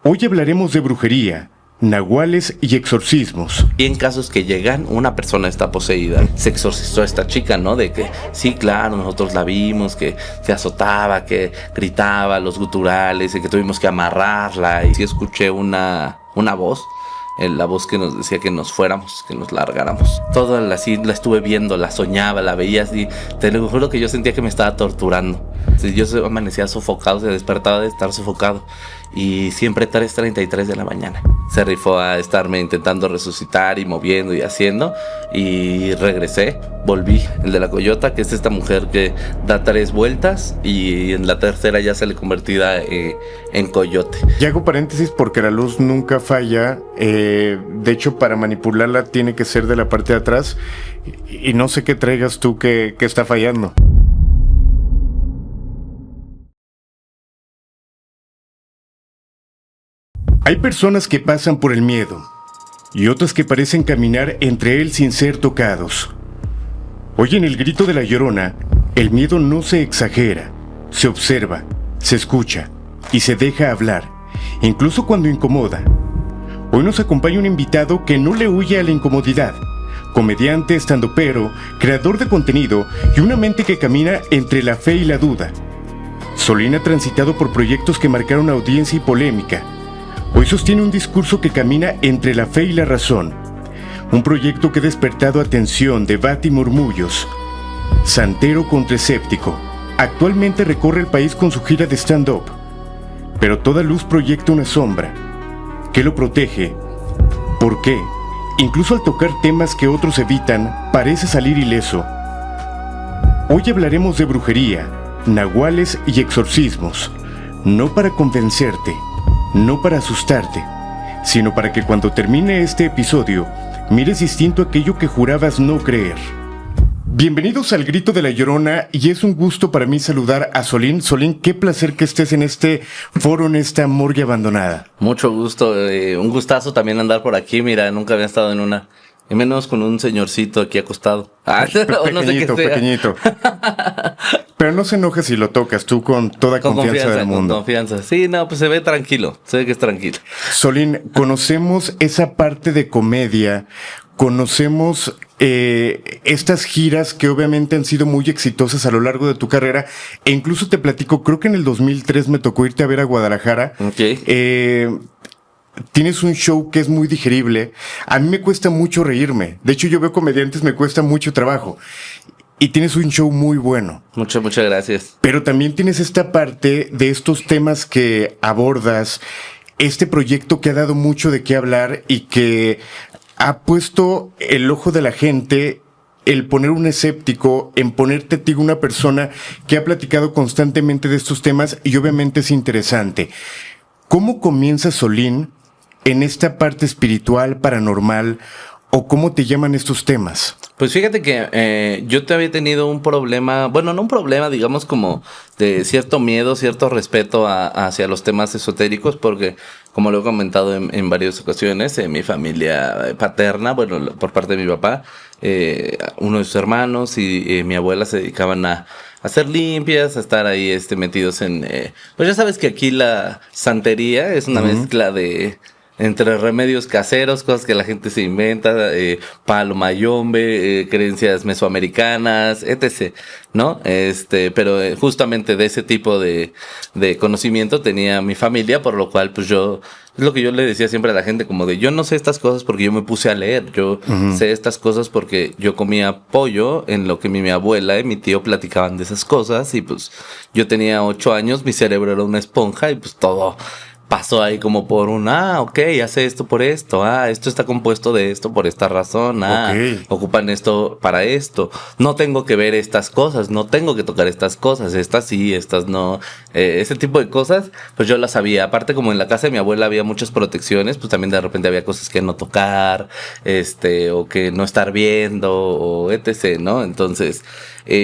Hoy hablaremos de brujería, nahuales y exorcismos. Y en casos que llegan, una persona está poseída. Se exorcizó a esta chica, ¿no? De que, sí, claro, nosotros la vimos, que se azotaba, que gritaba los guturales, y que tuvimos que amarrarla. Y sí escuché una voz, la voz que nos decía que nos fuéramos, que nos largáramos. Toda así la estuve viendo, la soñaba, la veía así. Te lo juro que yo sentía que me estaba torturando. Yo amanecía sofocado, se despertaba de estar sofocado. Y siempre 3:33 de la mañana. Se rifó a estarme intentando resucitar y moviendo y haciendo. Y regresé, volví. El de la coyota, que es esta mujer que da 3 vueltas y en la tercera ya sale convertida en coyote. Y hago paréntesis porque la luz nunca falla. De hecho, para manipularla tiene que ser de la parte de atrás. Y no sé qué traigas tú que está fallando. Hay personas que pasan por el miedo y otras que parecen caminar entre él sin ser tocados. Hoy en el grito de la Llorona, el miedo no se exagera, se observa, se escucha y se deja hablar, incluso cuando incomoda. Hoy nos acompaña un invitado que no le huye a la incomodidad, comediante, estandopero, creador de contenido y una mente que camina entre la fe y la duda. Solín ha transitado por proyectos que marcaron audiencia y polémica. Hoy sostiene un discurso que camina entre la fe y la razón. Un proyecto que ha despertado atención, debate y murmullos. Santero contra escéptico. Actualmente recorre el país con su gira de stand-up. Pero toda luz proyecta una sombra. ¿Qué lo protege? ¿Por qué? Incluso al tocar temas que otros evitan, parece salir ileso. Hoy hablaremos de brujería, nahuales y exorcismos. No para convencerte, no para asustarte, sino para que cuando termine este episodio, mires distinto aquello que jurabas no creer. Bienvenidos al Grito de la Llorona y es un gusto para mí saludar a Solín. Solín, qué placer que estés en este foro, en esta morgue abandonada. Mucho gusto, un gustazo también andar por aquí, mira, nunca había estado en una. Y menos con un señorcito aquí acostado. Pequeñito, pequeñito. Pero no se enoje si lo tocas, tú con toda confianza del mundo. Con confianza. Sí, no, pues se ve tranquilo, se ve que es tranquilo. Solín, conocemos esa parte de comedia, conocemos estas giras que obviamente han sido muy exitosas a lo largo de tu carrera, e incluso te platico, creo que en el 2003 me tocó irte a ver a Guadalajara. Ok. Tienes un show que es muy digerible. A mí me cuesta mucho reírme. De hecho, yo veo comediantes, me cuesta mucho trabajo. Y tienes un show muy bueno. Muchas gracias. Pero también tienes esta parte de estos temas que abordas, este proyecto que ha dado mucho de qué hablar y que ha puesto el ojo de la gente, el poner un escéptico, en ponerte a ti una persona que ha platicado constantemente de estos temas y obviamente es interesante. ¿Cómo comienza Solín en esta parte espiritual, paranormal, o cómo te llaman estos temas? Pues fíjate que yo te había tenido un problema, bueno, no un problema, digamos como de cierto miedo, cierto respeto hacia los temas esotéricos, porque como lo he comentado en varias ocasiones, mi familia paterna, bueno, por parte de mi papá, uno de sus hermanos y mi abuela se dedicaban a hacer limpias, a estar ahí metidos en... pues ya sabes que aquí la santería es una mezcla de... entre remedios caseros, cosas que la gente se inventa, palo mayombe, creencias mesoamericanas, etc., ¿no? Pero justamente de ese tipo de conocimiento tenía mi familia, por lo cual pues yo, es lo que yo le decía siempre a la gente, como de yo no sé estas cosas porque yo me puse a leer, yo sé estas cosas porque yo comía pollo en lo que mi abuela y mi tío platicaban de esas cosas, y pues yo tenía 8 años, mi cerebro era una esponja y pues todo pasó ahí como por ok, hace esto por esto, esto está compuesto de esto por esta razón, Okay. Ocupan esto para esto, no tengo que ver estas cosas, no tengo que tocar estas cosas, estas sí, estas no, ese tipo de cosas, pues yo las sabía. Aparte, como en la casa de mi abuela había muchas protecciones, pues también de repente había cosas que no tocar, o que no estar viendo, o etc., ¿no? Entonces,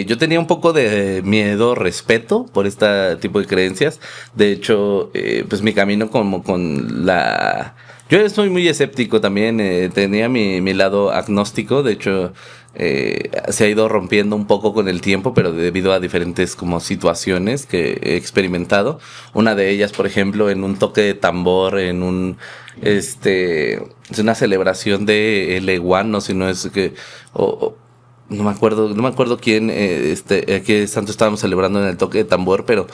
yo tenía un poco de miedo, respeto por este tipo de creencias. De hecho, pues mi camino como con la... Yo soy muy escéptico también, tenía mi lado agnóstico, de hecho se ha ido rompiendo un poco con el tiempo, pero debido a diferentes como situaciones que he experimentado. Una de ellas, por ejemplo, en un toque de tambor, en un es una celebración de el Eguano, si no es que no me acuerdo quién, qué santo estábamos celebrando en el toque de tambor, pero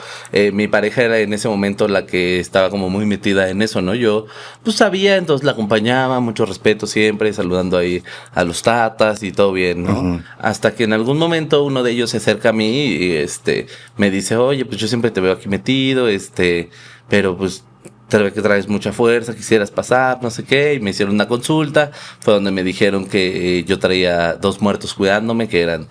mi pareja era en ese momento la que estaba como muy metida en eso, ¿no? Yo, pues sabía, entonces la acompañaba, mucho respeto siempre, saludando ahí a los tatas y todo bien, ¿no? Uh-huh. Hasta que en algún momento uno de ellos se acerca a mí y me dice, oye, pues yo siempre te veo aquí metido, pero pues que traes mucha fuerza, quisieras pasar, no sé qué, y me hicieron una consulta, fue donde me dijeron que yo traía 2 muertos cuidándome, que eran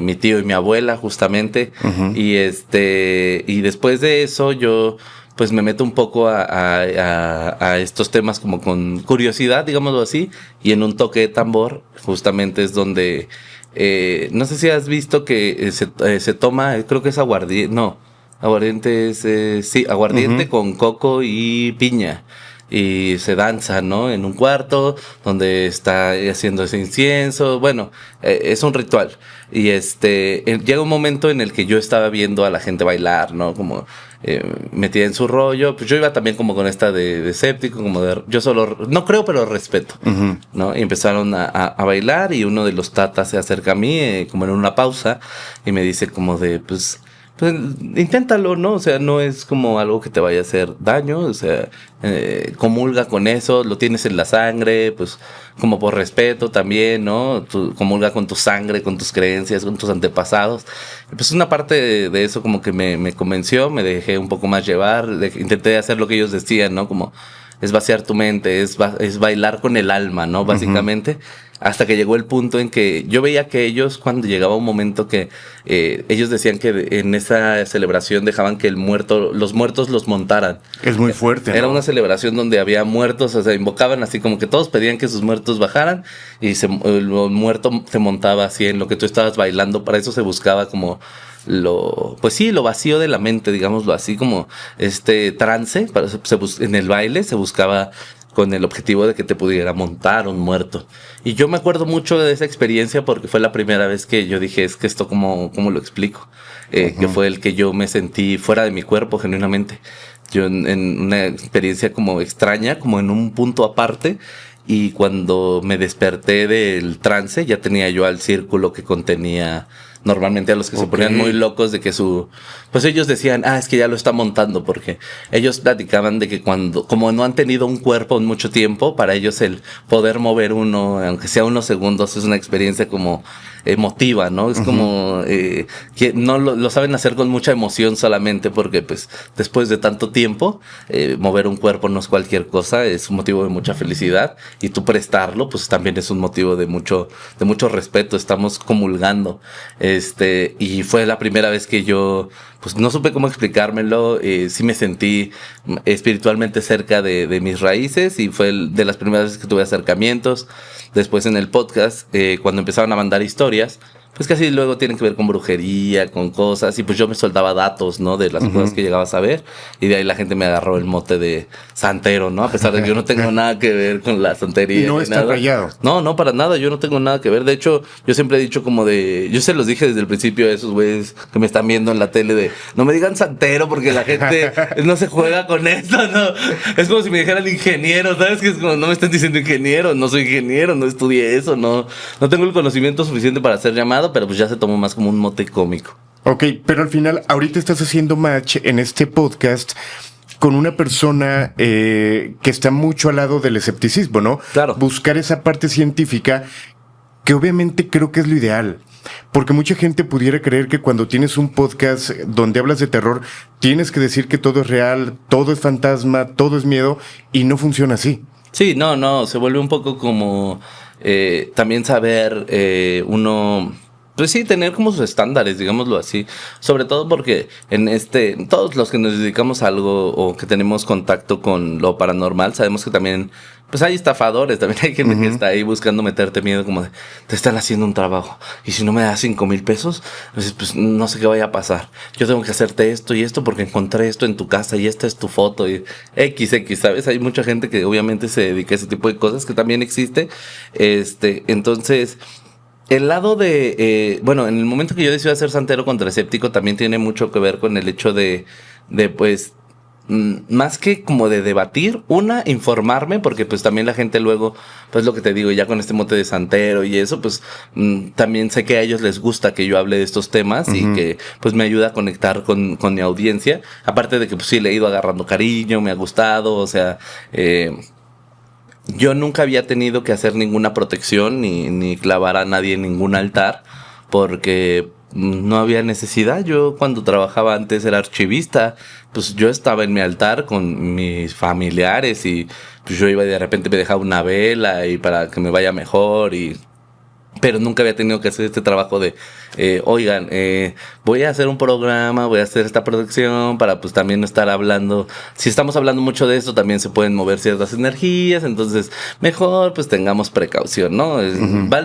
mi tío y mi abuela, justamente, uh-huh. Y después de eso yo pues me meto un poco a estos temas como con curiosidad, digámoslo así, y en un toque de tambor, justamente es donde, no sé si has visto que se toma, creo que es aguardiente, no, aguardiente es, sí, aguardiente uh-huh. con coco y piña. Y se danza, ¿no? En un cuarto donde está haciendo ese incienso. Bueno, es un ritual. Y llega un momento en el que yo estaba viendo a la gente bailar, ¿no? Como metida en su rollo. Pues yo iba también como con esta de escéptico, como de yo solo, no creo, pero respeto, uh-huh. ¿no? Y empezaron a bailar y uno de los tatas se acerca a mí, como en una pausa, y me dice como de, pues inténtalo, ¿no? O sea, no es como algo que te vaya a hacer daño, o sea, comulga con eso, lo tienes en la sangre, pues como por respeto también, ¿no? Tú comulga con tu sangre, con tus creencias, con tus antepasados. Pues una parte de eso como que me convenció, me dejé un poco más llevar, intenté hacer lo que ellos decían, ¿no? Como es vaciar tu mente, es bailar con el alma, ¿no? Básicamente. Uh-huh. Hasta que llegó el punto en que yo veía que ellos, cuando llegaba un momento que ellos decían que en esa celebración dejaban que los muertos los montaran. Es muy fuerte, ¿no? Era una celebración donde había muertos, o sea, invocaban así como que todos pedían que sus muertos bajaran y el muerto se montaba así en lo que tú estabas bailando. Para eso se buscaba como lo vacío de la mente, digámoslo así, como trance. En el baile se buscaba con el objetivo de que te pudiera montar un muerto. Y yo me acuerdo mucho de esa experiencia porque fue la primera vez que yo dije, es que esto cómo lo explico. Uh-huh. Que fue el que yo me sentí fuera de mi cuerpo, genuinamente. Yo en una experiencia como extraña, como en un punto aparte. Y cuando me desperté del trance, ya tenía yo al círculo que contenía normalmente a los que se ponían muy locos de que pues ellos decían, es que ya lo está montando, porque ellos platicaban de que como no han tenido un cuerpo en mucho tiempo, para ellos el poder mover uno, aunque sea unos segundos, es una experiencia como emotiva, ¿no? Es uh-huh. como que no lo saben hacer con mucha emoción solamente porque pues después de tanto tiempo mover un cuerpo no es cualquier cosa, es un motivo de mucha felicidad y tú prestarlo pues también es un motivo de mucho respeto, estamos comulgando y fue la primera vez que yo pues no supe cómo explicármelo, sí me sentí espiritualmente cerca de mis raíces y fue de las primeras veces que tuve acercamientos. Después en el podcast, cuando empezaron a mandar historias, pues casi luego tienen que ver con brujería, con cosas, y pues yo me soltaba datos, ¿no? De las uh-huh. cosas que llegaba a saber, y de ahí la gente me agarró el mote de santero, ¿no? A pesar de que yo no tengo nada que ver con la santería. No está rayado. No, para nada, yo no tengo nada que ver. De hecho, yo siempre he dicho yo se los dije desde el principio a esos güeyes que me están viendo en la tele de, no me digan santero porque la gente no se juega con eso, ¿no? Es como si me dijeran ingeniero, ¿sabes? Que es como, no me están diciendo ingeniero, no soy ingeniero, no estudié eso, no tengo el conocimiento suficiente para ser llamado, pero pues ya se tomó más como un mote cómico. Ok, pero al final, ahorita estás haciendo match en este podcast con una persona que está mucho al lado del escepticismo, ¿no? Claro. Buscar esa parte científica que obviamente creo que es lo ideal. Porque mucha gente pudiera creer que cuando tienes un podcast donde hablas de terror, tienes que decir que todo es real, todo es fantasma, todo es miedo, y no funciona así. Sí, no, se vuelve un poco como también saber uno... Pues sí, tener como sus estándares, digámoslo así. Sobre todo porque todos los que nos dedicamos a algo o que tenemos contacto con lo paranormal, sabemos que también pues hay estafadores, también hay gente que está ahí buscando meterte miedo, como de, te están haciendo un trabajo, y si no me das 5,000 pesos, pues no sé qué vaya a pasar. Yo tengo que hacerte esto y esto porque encontré esto en tu casa y esta es tu foto, y XX, ¿sabes? Hay mucha gente que obviamente se dedica a ese tipo de cosas, que también existe. Entonces, el lado de, bueno, en el momento que yo decidí hacer santero contraescéptico, también tiene mucho que ver con el hecho de pues, más que como de debatir, informarme, porque pues también la gente luego, pues lo que te digo, ya con este mote de santero y eso, pues también sé que a ellos les gusta que yo hable de estos temas y que pues me ayuda a conectar con mi audiencia, aparte de que pues sí le he ido agarrando cariño, me ha gustado, o sea, yo nunca había tenido que hacer ninguna protección ni clavar a nadie en ningún altar, porque no había necesidad. Yo cuando trabajaba antes era archivista, pues yo estaba en mi altar con mis familiares y pues yo iba y de repente me dejaba una vela y para que me vaya mejor pero nunca había tenido que hacer este trabajo de, oigan, voy a hacer un programa, voy a hacer esta producción para pues también no estar hablando. Si estamos hablando mucho de esto, también se pueden mover ciertas energías, entonces mejor pues tengamos precaución, ¿no?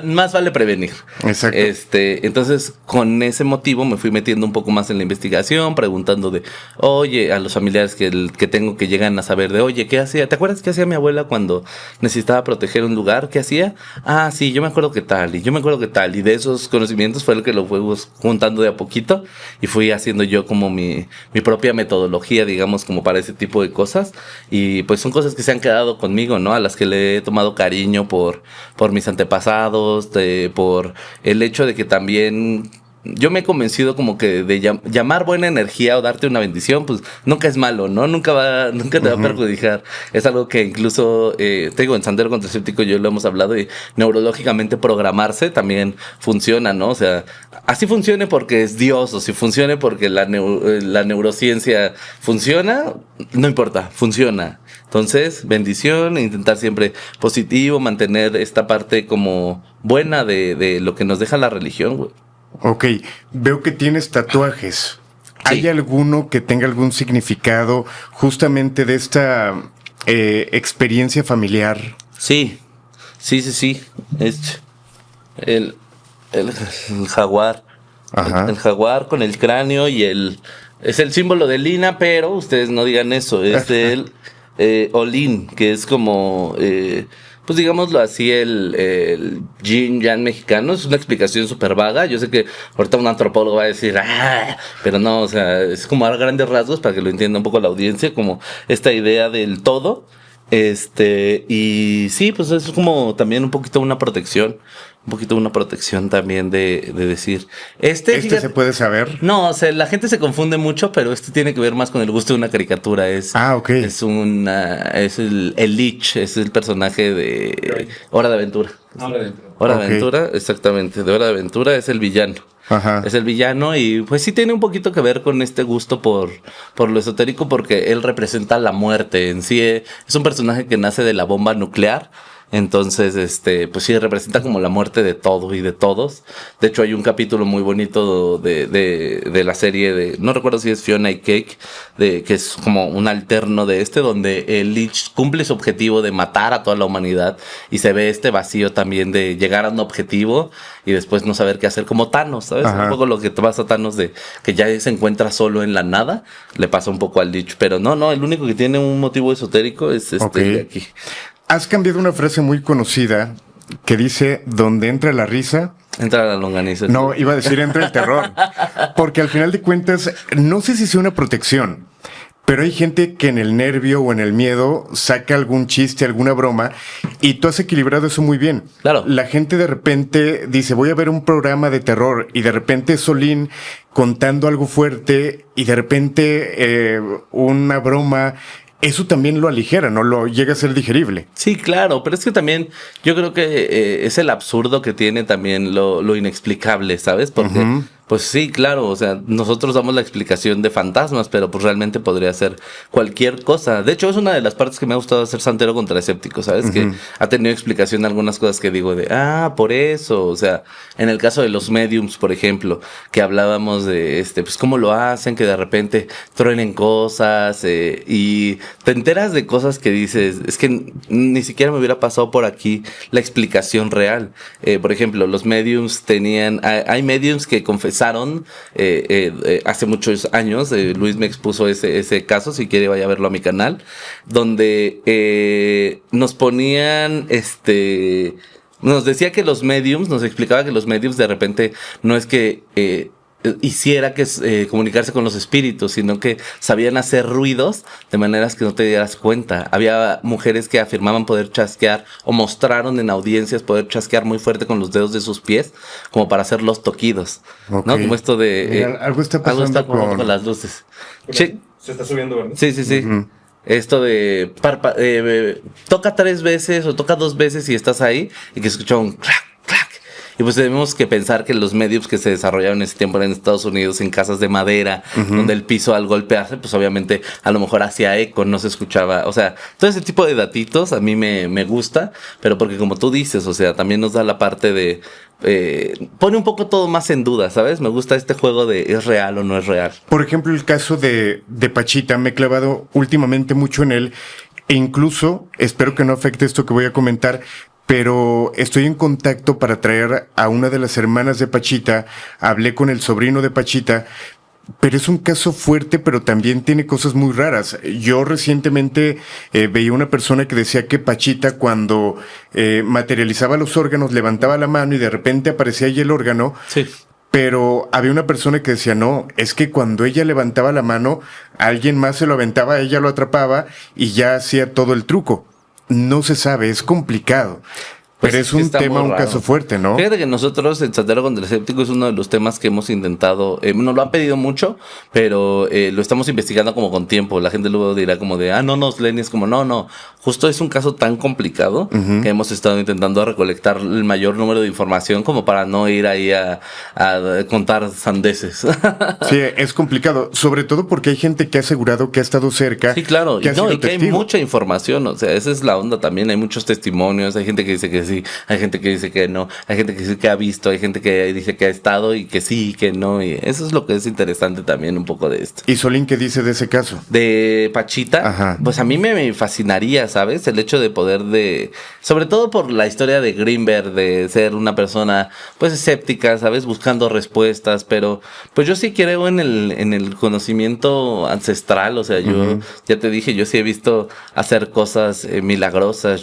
Más vale prevenir. Exacto. Entonces, con ese motivo me fui metiendo un poco más en la investigación, preguntando de, oye, a los familiares que tengo que llegan a saber de, oye, ¿qué hacía? ¿Te acuerdas qué hacía mi abuela cuando necesitaba proteger un lugar? ¿Qué hacía? Ah, sí, yo me acuerdo que tal, y yo me acuerdo que tal, y de esos conocimientos fue lo que lo fuimos juntando de a poquito y fui haciendo yo como mi propia metodología, digamos, como para ese tipo de cosas, y pues son cosas que se han quedado conmigo, ¿no? A las que le he tomado cariño por mis antepasados, por el hecho de que también yo me he convencido como que de llamar buena energía o darte una bendición, pues nunca es malo, ¿no? Nunca te va a perjudicar. Es algo que incluso, te digo, en Santero Contraescéptico yo lo hemos hablado y neurológicamente programarse también funciona, ¿no? O sea, así funcione porque es Dios o si funcione porque la neurociencia funciona, no importa, funciona. Entonces, bendición, intentar siempre positivo, mantener esta parte como buena de lo que nos deja la religión, güey. Ok, veo que tienes tatuajes. Sí. ¿Hay alguno que tenga algún significado justamente de esta experiencia familiar? Sí. Es el jaguar. Ajá. El jaguar con el cráneo y es el símbolo de Lina, pero ustedes no digan eso. Es el Olin, que es como... pues digámoslo así, el yin yang mexicano. Es una explicación súper vaga. Yo sé que ahorita un antropólogo va a decir, pero no, o sea, es como a grandes rasgos para que lo entienda un poco la audiencia, como esta idea del todo. Y sí, pues es como también un poquito una protección también de decir, ¿Este se puede saber? No, o sea, la gente se confunde mucho, pero tiene que ver más con el gusto de una caricatura. Ok. Es el Lich, es el personaje de Hora de Aventura. Hora de Aventura, exactamente, de Hora de Aventura es el villano. Ajá. Es el villano y pues sí tiene un poquito que ver con este gusto por lo esotérico, porque él representa la muerte en sí. Es un personaje que nace de la bomba nuclear. Entonces, pues sí, representa como la muerte de todo y de todos. De hecho, hay un capítulo muy bonito de la serie no recuerdo si es Fiona y Cake, que es como un alterno de donde el Lich cumple su objetivo de matar a toda la humanidad y se ve este vacío también de llegar a un objetivo y después no saber qué hacer, como Thanos, ¿sabes? Ajá. Un poco lo que te pasa a Thanos de que ya se encuentra solo en la nada, le pasa un poco al Lich, pero no, el único que tiene un motivo esotérico es de aquí. Has cambiado una frase muy conocida que dice, donde entra la risa... Entra la longaniza. No, iba a decir entra el terror. Porque al final de cuentas, no sé si sea una protección, pero hay gente que en el nervio o en el miedo saca algún chiste, alguna broma, y tú has equilibrado eso muy bien. Claro. La gente de repente dice, voy a ver un programa de terror, y de repente es Solín contando algo fuerte, y de repente una broma... Eso también lo aligera, ¿no? Lo llega a ser digerible. Sí, claro, pero es que también yo creo que es el absurdo que tiene también lo inexplicable, ¿sabes? Porque Pues sí, claro, o sea, nosotros damos la explicación de fantasmas, pero pues realmente podría ser cualquier cosa. De hecho, es una de las partes que me ha gustado hacer Santero contra Escépticos, ¿sabes? Ujú. Que ha tenido explicación de algunas cosas que digo de, por eso, o sea, en el caso de los mediums, por ejemplo, que hablábamos de, pues cómo lo hacen, que de repente truenen cosas, y te enteras de cosas que dices, es que ni siquiera me hubiera pasado por aquí la explicación real. Por ejemplo, los mediums hay mediums que confesaron hace muchos años, Luis me expuso ese caso, si quiere vaya a verlo a mi canal, donde nos ponían, nos decía que los mediums, nos explicaba que los mediums de repente no es que hiciera que comunicarse con los espíritus, sino que sabían hacer ruidos de maneras que no te dieras cuenta. Había mujeres que afirmaban poder chasquear o mostraron en audiencias poder chasquear muy fuerte con los dedos de sus pies como para hacer los toquidos, Ok. ¿no? Como esto de... Mira, algo está pasando con las luces. Se está subiendo, ¿verdad? Sí, sí, sí. Ujú. Esto de toca 3 veces o toca 2 veces y estás ahí y que escucha un clac, clac. Y pues tenemos que pensar que los mediums que se desarrollaron en ese tiempo eran en Estados Unidos, en casas de madera, donde el piso al golpearse, pues obviamente a lo mejor hacía eco, no se escuchaba. O sea, todo ese tipo de datitos a mí me gusta, pero porque como tú dices, o sea, también nos da la parte de... pone un poco todo más en duda, ¿sabes? Me gusta este juego de ¿es real o no es real? Por ejemplo, el caso de Pachita, me he clavado últimamente mucho en él e incluso, espero que no afecte esto que voy a comentar, pero estoy en contacto para traer a una de las hermanas de Pachita, hablé con el sobrino de Pachita, pero es un caso fuerte, pero también tiene cosas muy raras. Yo recientemente veía una persona que decía que Pachita cuando materializaba los órganos levantaba la mano y de repente aparecía ahí el órgano. Sí. Pero había una persona que decía, no, es que cuando ella levantaba la mano, alguien más se lo aventaba, ella lo atrapaba y ya hacía todo el truco. No se sabe, es complicado. Pues Pero es es que un está tema, muy un raro. caso fuerte, ¿no? Fíjate que nosotros en Santero contra el Escéptico es uno de los temas que hemos intentado, nos lo han pedido mucho, pero lo estamos investigando como con tiempo. La gente luego dirá como de, no, Lenny, es como, no. Justo es un caso tan complicado que hemos estado intentando recolectar el mayor número de información como para no ir ahí a contar sandeces. Sí, es complicado, sobre todo porque hay gente que ha asegurado que ha estado cerca. Sí, claro, que ha sido y que hay testigo. mucha información, o sea, esa es la onda también, hay muchos testimonios, hay gente que dice que sí, hay gente que dice que no, hay gente que dice que ha visto, hay gente que dice que ha estado y que sí y que no, y eso es lo que es interesante también un poco de esto. ¿Y Solín qué dice de ese caso? De Pachita, Ajá. pues a mí me fascinaría, ¿sabes? El hecho de poder sobre todo por la historia de Greenberg, de ser una persona pues escéptica, ¿sabes? Buscando respuestas, pero pues yo sí creo en el conocimiento ancestral, o sea, yo ya te dije, yo sí he visto hacer cosas milagrosas,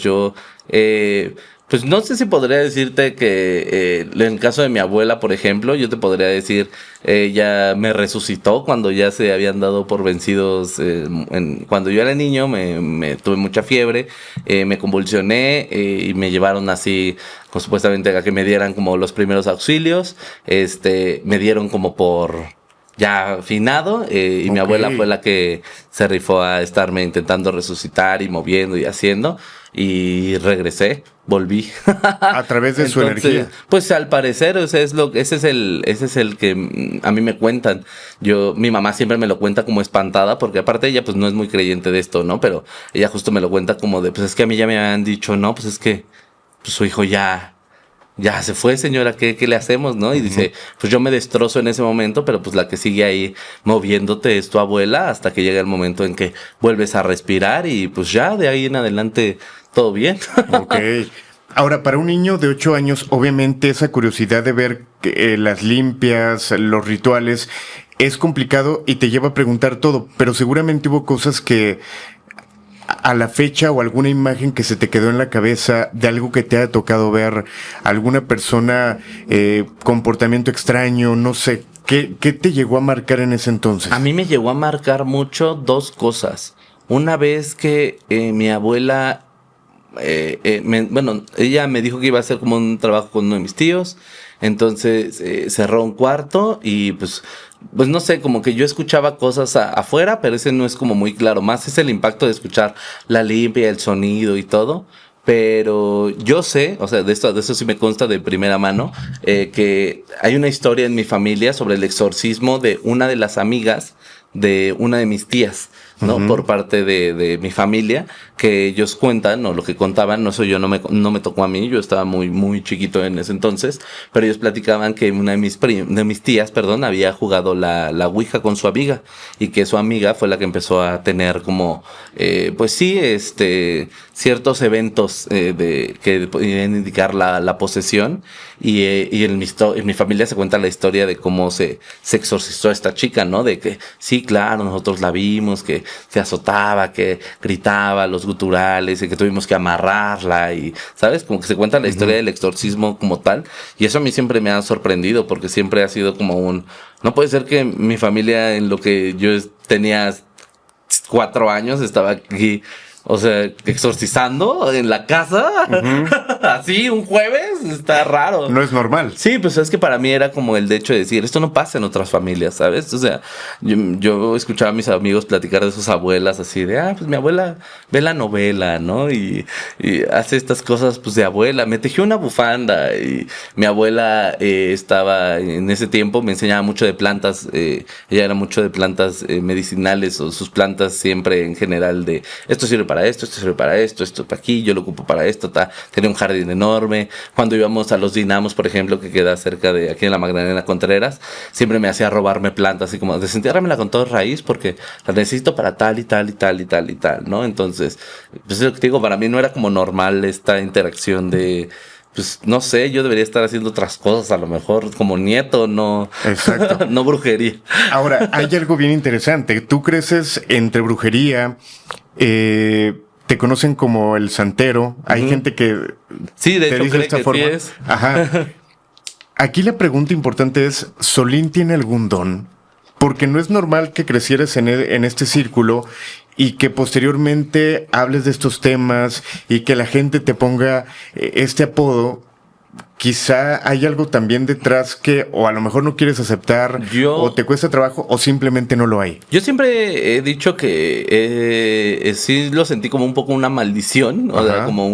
pues no sé si podría decirte que en el caso de mi abuela, por ejemplo, yo te podría decir, ella me resucitó cuando ya se habían dado por vencidos. Cuando yo era niño me tuve mucha fiebre, me convulsioné y me llevaron así, supuestamente a que me dieran como los primeros auxilios. Me dieron como por... ya finado, y mi Ok. abuela fue la que se rifó a estarme intentando resucitar y moviendo y haciendo, y regresé, volví. A través de su energía. Pues al parecer, o sea, ese es el que a mí me cuentan. Mi mamá siempre me lo cuenta como espantada, porque aparte ella pues no es muy creyente de esto, ¿no? Pero ella justo me lo cuenta como de, pues es que a mí ya me habían dicho, no, pues es que pues, su hijo ya se fue, señora, ¿qué le hacemos, no? Y dice, pues yo me destrozo en ese momento, pero pues la que sigue ahí moviéndote es tu abuela hasta que llega el momento en que vuelves a respirar y pues ya de ahí en adelante todo bien. Ok. Ahora, para un niño de 8 años, obviamente esa curiosidad de ver las limpias, los rituales, es complicado y te lleva a preguntar todo, pero seguramente hubo cosas que a la fecha o alguna imagen que se te quedó en la cabeza de algo que te haya tocado ver, alguna persona, comportamiento extraño, no sé, ¿qué te llegó a marcar en ese entonces? A mí me llegó a marcar mucho 2 cosas. Una vez que mi abuela, ella me dijo que iba a hacer como un trabajo con uno de mis tíos, entonces cerró un cuarto y pues no sé, como que yo escuchaba cosas afuera, pero ese no es como muy claro, más es el impacto de escuchar la limpia, el sonido y todo. Pero yo sé, o sea, de eso sí me consta de primera mano, que hay una historia en mi familia sobre el exorcismo de una de las amigas de una de mis tías, ¿no? Por parte de mi familia, que ellos cuentan, o lo que contaban, no sé, yo no me tocó a mí, yo estaba muy, muy chiquito en ese entonces, pero ellos platicaban que una de mis tías, perdón, había jugado la Ouija con su amiga, y que su amiga fue la que empezó a tener como, pues sí, ciertos eventos que podían indicar la posesión, y en mi familia se cuenta la historia de cómo se exorcizó a esta chica, ¿no? De que, sí, claro, nosotros la vimos, que se azotaba, que gritaba los guturales y que tuvimos que amarrarla y, ¿sabes? Como que se cuenta la historia del exorcismo como tal, y eso a mí siempre me ha sorprendido porque siempre ha sido como no puede ser que mi familia en lo que yo tenía 4 años estaba aquí, o sea, exorcizando en la casa, así un jueves, está raro. No es normal. Sí, pues es que para mí era como el hecho de decir, esto no pasa en otras familias, ¿sabes? O sea, yo escuchaba a mis amigos platicar de sus abuelas así de, pues mi abuela ve la novela, ¿no? Y hace estas cosas, pues de abuela. Me tejió una bufanda y mi abuela estaba en ese tiempo, me enseñaba mucho de plantas, ella era mucho de plantas medicinales o sus plantas siempre en general de, esto sirve para esto sirve para esto para aquí, yo lo ocupo para esto, tenía un jardín enorme. Cuando íbamos a los dinamos, por ejemplo, que queda cerca de aquí en la Magdalena Contreras, siempre me hacía robarme plantas, así como desentiérramela con todo raíz porque la necesito para tal y tal y tal y tal y tal, ¿no? Entonces, pues es lo que te digo, para mí no era como normal esta interacción de, pues no sé, yo debería estar haciendo otras cosas, a lo mejor como nieto, no. Exacto. No brujería. Ahora, hay algo bien interesante. Tú creces entre brujería, te conocen como el santero. Hay gente que sí, de te hecho, dice de esta forma. Sí es. Ajá. Aquí la pregunta importante es, ¿Solín tiene algún don? Porque no es normal que crecieras en este círculo y que posteriormente hables de estos temas y que la gente te ponga este apodo. Quizá hay algo también detrás que o a lo mejor no quieres aceptar o te cuesta trabajo o simplemente no lo hay. Yo siempre he dicho que sí lo sentí como un poco una maldición, o sea, como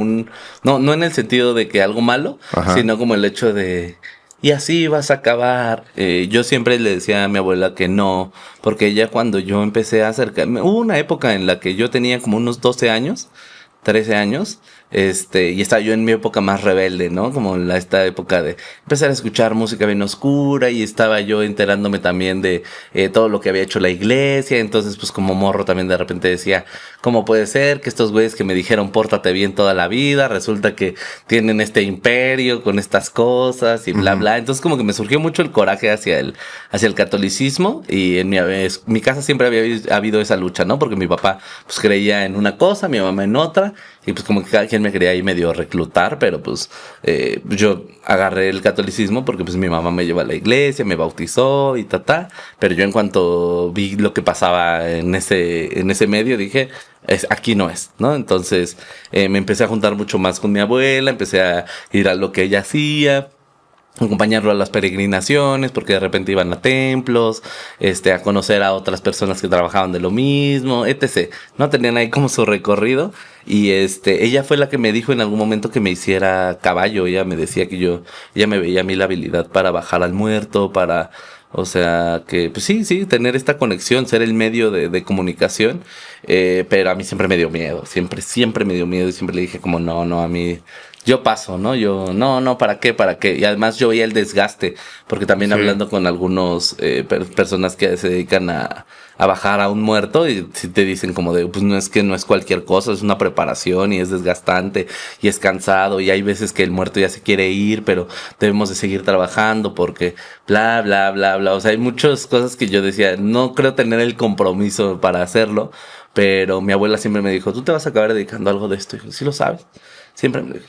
no en el sentido de que algo malo, sino como el hecho de, y así vas a acabar. Yo siempre le decía a mi abuela que no, porque ella cuando yo empecé a acercarme, hubo una época en la que yo tenía como unos 12 años, 13 años, y estaba yo en mi época más rebelde, ¿no? Como esta época de empezar a escuchar música bien oscura y estaba yo enterándome también de todo lo que había hecho la iglesia. Entonces, pues como morro también de repente decía, ¿cómo puede ser que estos güeyes que me dijeron pórtate bien toda la vida, resulta que tienen este imperio con estas cosas y bla, bla? Entonces como que me surgió mucho el coraje hacia el catolicismo y en mi casa siempre había habido esa lucha, ¿no? Porque mi papá pues creía en una cosa, mi mamá en otra. Y pues como que cada quien me quería ahí medio reclutar, pero pues yo agarré el catolicismo porque pues mi mamá me llevó a la iglesia, me bautizó y pero yo en cuanto vi lo que pasaba en ese medio dije, aquí no es, ¿no? Entonces me empecé a juntar mucho más con mi abuela, empecé a ir a lo que ella hacía, acompañarlo a las peregrinaciones porque de repente iban a templos, a conocer a otras personas que trabajaban de lo mismo, etc. No tenían ahí como su recorrido y ella fue la que me dijo en algún momento que me hiciera caballo. Ella me decía que ella me veía a mí la habilidad para bajar al muerto, o sea, que pues sí, tener esta conexión, ser el medio de comunicación, pero a mí siempre me dio miedo, siempre me dio miedo y siempre le dije como no, a mí yo paso, ¿no? Yo, no, ¿para qué? Y además yo veía el desgaste, porque también hablando con algunos personas que se dedican a bajar a un muerto y si te dicen como de, pues no es cualquier cosa, es una preparación y es desgastante y es cansado y hay veces que el muerto ya se quiere ir, pero debemos de seguir trabajando porque bla, bla, bla, bla. O sea, hay muchas cosas que yo decía, no creo tener el compromiso para hacerlo, pero mi abuela siempre me dijo, tú te vas a acabar dedicando a algo de esto. Y yo, ¿sí lo sabes? Siempre me dijo,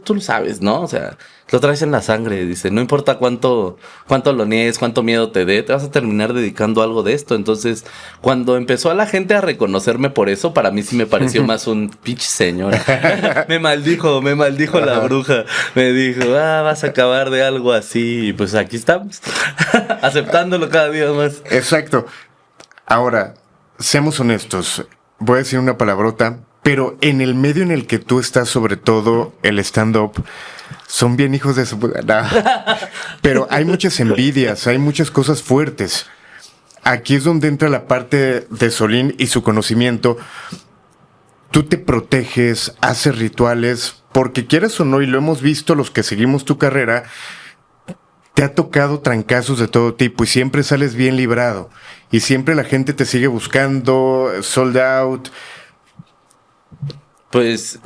tú lo sabes, ¿no? O sea, lo traes en la sangre, dice, no importa cuánto lo niegues, cuánto miedo te dé, te vas a terminar dedicando a algo de esto. Entonces, cuando empezó a la gente a reconocerme por eso, para mí sí me pareció más un pinche señor. me maldijo la bruja. Me dijo, vas a acabar de algo así. Y pues aquí estamos, aceptándolo cada día más. Exacto. Ahora, seamos honestos. Voy a decir una palabrota, Pero en el medio en el que tú estás, sobre todo el stand-up, son bien hijos de su... No. Pero hay muchas envidias, hay muchas cosas fuertes. Aquí es donde entra la parte de Solín y su conocimiento. Tú te proteges, haces rituales, porque quieras o no, y lo hemos visto los que seguimos tu carrera, te ha tocado trancazos de todo tipo y siempre sales bien librado. Y siempre la gente te sigue buscando, sold out. Pues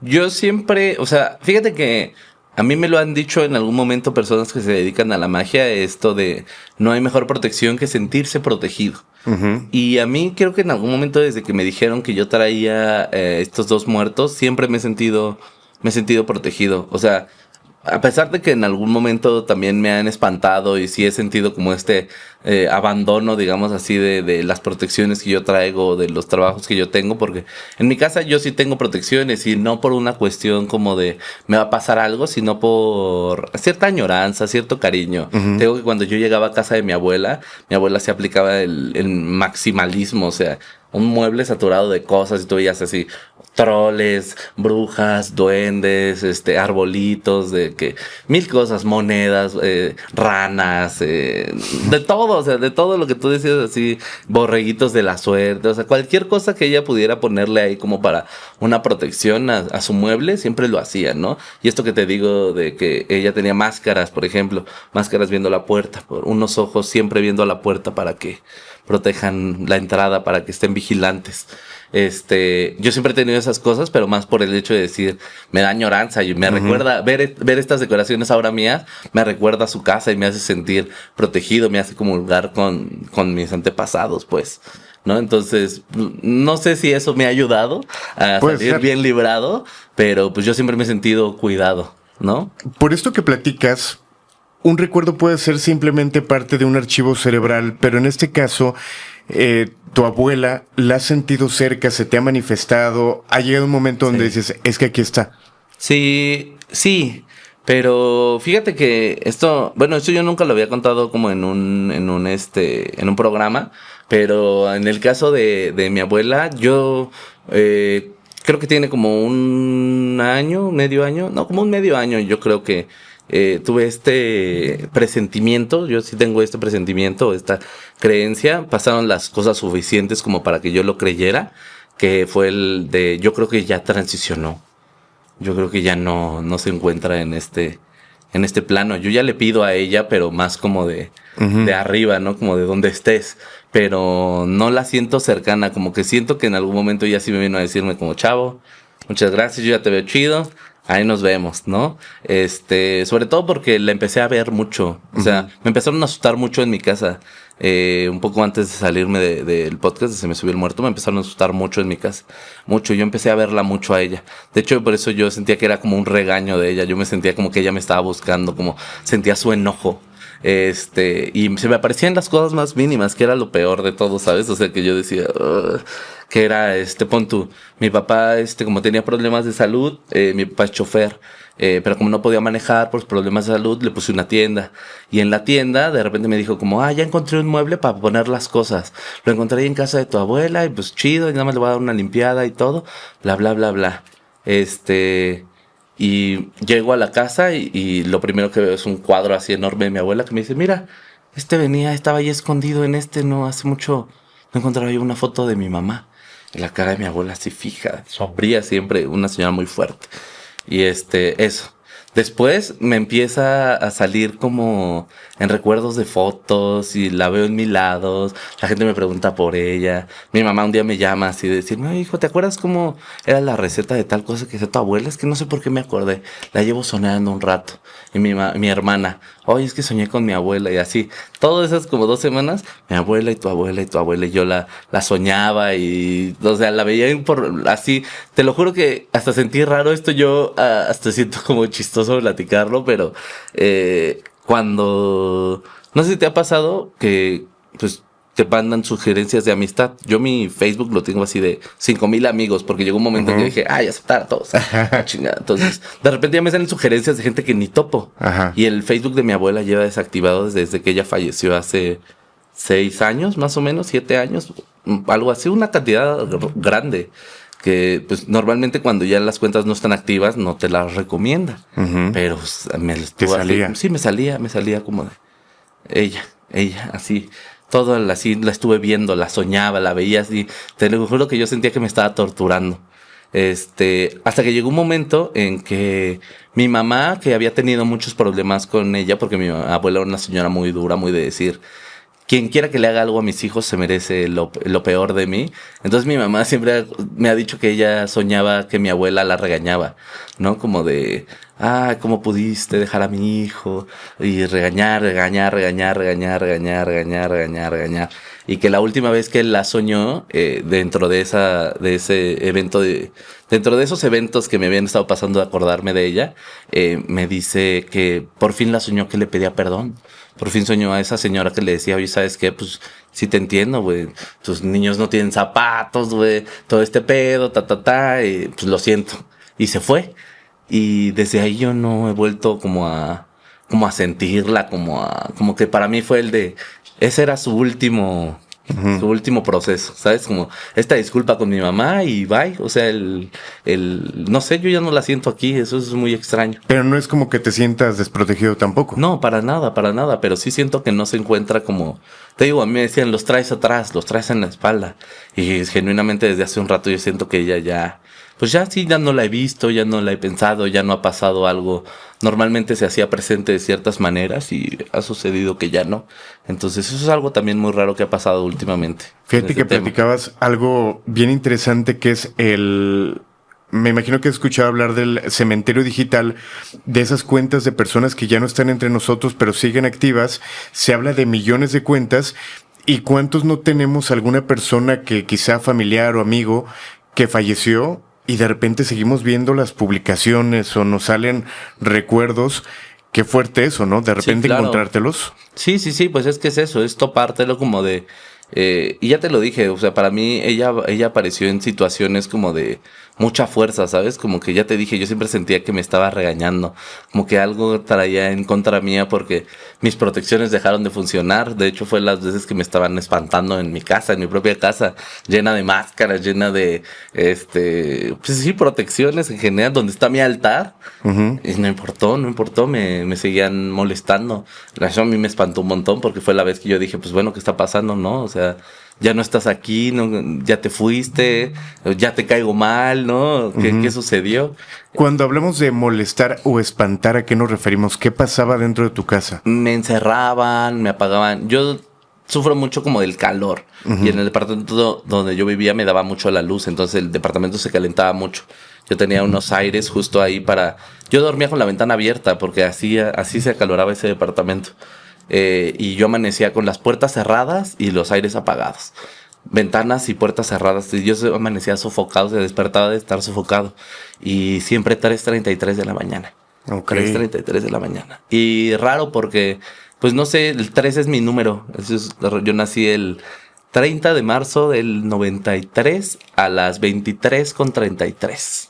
yo siempre, o sea, fíjate que a mí me lo han dicho en algún momento personas que se dedican a la magia, esto de no hay mejor protección que sentirse protegido. Uh-huh. Y a mí creo que en algún momento desde que me dijeron que yo traía estos 2 muertos, siempre me he sentido protegido. O sea, a pesar de que en algún momento también me han espantado y sí he sentido como abandono, digamos así, de las protecciones que yo traigo, de los trabajos que yo tengo, porque en mi casa yo sí tengo protecciones y no por una cuestión como de me va a pasar algo, sino por cierta añoranza, cierto cariño. Uh-huh. Tengo que cuando yo llegaba a casa de mi abuela se aplicaba el maximalismo, o sea, un mueble saturado de cosas y tú veías así troles, brujas, duendes, arbolitos, de que 1000 cosas, monedas, ranas, de todo, o sea, de todo lo que tú decías así, borreguitos de la suerte, o sea, cualquier cosa que ella pudiera ponerle ahí como para una protección a su mueble, siempre lo hacía, ¿no? Y esto que te digo de que ella tenía máscaras, por ejemplo, máscaras viendo la puerta, por unos ojos siempre viendo a la puerta para que protejan la entrada, para que estén vigilantes. Yo siempre he tenido esas cosas, pero más por el hecho de decir, me da añoranza y me uh-huh. recuerda, ver estas decoraciones ahora mías, me recuerda a su casa y me hace sentir protegido, me hace comulgar con mis antepasados, pues, ¿no? Entonces, no sé si eso me ha ayudado a salir bien librado, pero pues yo siempre me he sentido cuidado, ¿no? Por esto que platicas, un recuerdo puede ser simplemente parte de un archivo cerebral, pero en este caso, tu abuela la has sentido cerca, se te ha manifestado, ha llegado un momento donde dices, es que aquí está. Sí, pero fíjate que esto yo nunca lo había contado como en un programa, pero en el caso de mi abuela, yo creo que tiene como un año, medio año, no, como un medio año, yo creo que tuve este presentimiento, yo sí tengo este presentimiento, esta creencia, pasaron las cosas suficientes como para que yo lo creyera, que fue el de, yo creo que ya transicionó, yo creo que ya no se encuentra en este plano, yo ya le pido a ella, pero más como de arriba, ¿no? Como de donde estés, pero no la siento cercana, como que siento que en algún momento ella sí me vino a decirme como, chavo, muchas gracias, yo ya te veo chido, ahí nos vemos, ¿no? Sobre todo porque la empecé a ver mucho. O sea, me empezaron a asustar mucho en mi casa. Un poco antes de salirme del podcast de Se me subió el muerto, me empezaron a asustar mucho en mi casa. Mucho. Yo empecé a verla mucho a ella. De hecho, por eso yo sentía que era como un regaño de ella. Yo me sentía como que ella me estaba buscando, como sentía su enojo. Y se me aparecían las cosas más mínimas, que era lo peor de todo, ¿sabes? O sea, que yo decía, que era, pon tú, mi papá, como tenía problemas de salud, mi papá es chofer, pero como no podía manejar por problemas de salud, le puse una tienda. Y en la tienda, de repente me dijo como, ya encontré un mueble para poner las cosas. Lo encontré ahí en casa de tu abuela, y pues chido, y nada más le voy a dar una limpiada y todo, bla, bla, bla, bla. Y llego a la casa y lo primero que veo es un cuadro así enorme de mi abuela que me dice, mira, estaba ahí escondido en no hace mucho, no encontraba yo una foto de mi mamá. Y la cara de mi abuela así fija, sombría siempre, una señora muy fuerte. Y eso. Después me empieza a salir como en recuerdos de fotos y la veo en mis lados. La gente me pregunta por ella. Mi mamá un día me llama así de decirme, hijo, ¿te acuerdas cómo era la receta de tal cosa que hacía tu abuela? Es que no sé por qué me acordé. La llevo soñando un rato. Y mi hermana, oye, es que soñé con mi abuela y así. Todas esas como 2 semanas, mi abuela y tu abuela y tu abuela. Y yo la soñaba y, o sea, la veía así. Te lo juro que hasta sentí raro esto. Yo hasta siento como chistoso platicarlo, pero cuando... No sé si te ha pasado que, pues, te mandan sugerencias de amistad. Yo mi Facebook lo tengo así de 5,000 amigos, porque llegó un momento que dije, aceptar a todos. Chingada. Entonces, de repente ya me salen sugerencias de gente que ni topo. Ajá. Y el Facebook de mi abuela lleva desactivado desde que ella falleció hace 6 años, más o menos, 7 años, algo así, una cantidad grande. que pues normalmente cuando ya las cuentas no están activas no te las recomienda. Pero ¿Te salía? Sí, me salía como de ella, así. Todo así la estuve viendo, la soñaba, la veía así. Te lo juro que yo sentía que me estaba torturando. Hasta que llegó un momento en que mi mamá, que había tenido muchos problemas con ella, porque mi abuela era una señora muy dura, muy de decir, quien quiera que le haga algo a mis hijos se merece lo peor de mí. Entonces mi mamá siempre me ha dicho que ella soñaba que mi abuela la regañaba, ¿no? Como de, ¿cómo pudiste dejar a mi hijo? Y regañar. Y que la última vez que él la soñó, dentro de ese evento, dentro de esos eventos que me habían estado pasando de acordarme de ella, me dice que por fin la soñó que le pedía perdón. Por fin soñó a esa señora que le decía, oye, ¿sabes qué? Pues sí te entiendo, güey. Tus niños no tienen zapatos, güey. Todo este pedo, y pues lo siento. Y se fue. Y desde ahí yo no he vuelto como a sentirla, como que para mí fue ese era su último proceso, ¿sabes? Como esta disculpa con mi mamá y bye. O sea, no sé, yo ya no la siento aquí, eso es muy extraño. Pero no es como que te sientas desprotegido tampoco. No, para nada, pero sí siento que no se encuentra como, te digo, a mí me decían, los traes atrás, los traes en la espalda. Y genuinamente desde hace un rato yo siento que ella ya no la he visto, ya no la he pensado, ya no ha pasado algo. Normalmente se hacía presente de ciertas maneras y ha sucedido que ya no. Entonces eso es algo también muy raro que ha pasado últimamente. Fíjate que platicabas algo bien interesante que es me imagino que has escuchado hablar del cementerio digital, de esas cuentas de personas que ya no están entre nosotros pero siguen activas. Se habla de millones de cuentas. ¿Y cuántos no tenemos alguna persona que quizá familiar o amigo que falleció? Y de repente seguimos viendo las publicaciones o nos salen recuerdos. Qué fuerte eso, ¿no? De repente sí, claro. Encontrártelos. Sí, pues es que es eso, es topártelo como de... y ya te lo dije, o sea, para mí ella apareció en situaciones como de mucha fuerza, ¿sabes? Como que ya te dije, yo siempre sentía que me estaba regañando, como que algo traía en contra mía porque mis protecciones dejaron de funcionar. De hecho, fue las veces que me estaban espantando en mi casa, en mi propia casa, llena de máscaras, llena de, pues sí, protecciones en general, donde está mi altar. Y no importó, me seguían molestando. Eso a mí me espantó un montón porque fue la vez que yo dije, pues bueno, ¿qué está pasando, no? O sea, ya no estás aquí, no, ya te fuiste, ya te caigo mal, ¿no? ¿Qué sucedió? Cuando hablamos de molestar o espantar, ¿a qué nos referimos? ¿Qué pasaba dentro de tu casa? Me encerraban, me apagaban. Yo sufro mucho como del calor. Y en el departamento donde yo vivía me daba mucho la luz, entonces el departamento se calentaba mucho. Yo tenía unos aires justo ahí yo dormía con la ventana abierta porque así se acaloraba ese departamento. Y yo amanecía con las puertas cerradas y los aires apagados. Ventanas y puertas cerradas. Y yo amanecía sofocado, se despertaba de estar sofocado. Y siempre 3:33 de la mañana. Okay. 3:33 de la mañana. Y raro porque, pues no sé, el 3 es mi número. Yo nací el 30 de marzo del 93 a las 23:33.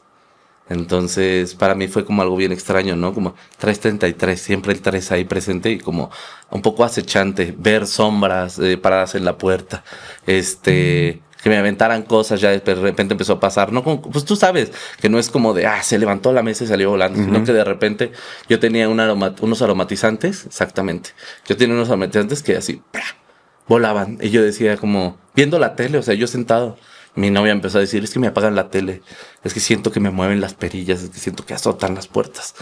Entonces, para mí fue como algo bien extraño, ¿no? Como 3:33, siempre el 3 ahí presente y como un poco acechante, ver sombras paradas en la puerta, que me aventaran cosas, ya de repente empezó a pasar, ¿no? Como, pues tú sabes que no es como de, se levantó la mesa y salió volando, sino que de repente yo tenía unos aromatizantes, exactamente, yo tenía unos aromatizantes que así, volaban, y yo decía como, viendo la tele, o sea, yo sentado. Mi novia empezó a decir, es que me apagan la tele, es que siento que me mueven las perillas, es que siento que azotan las puertas.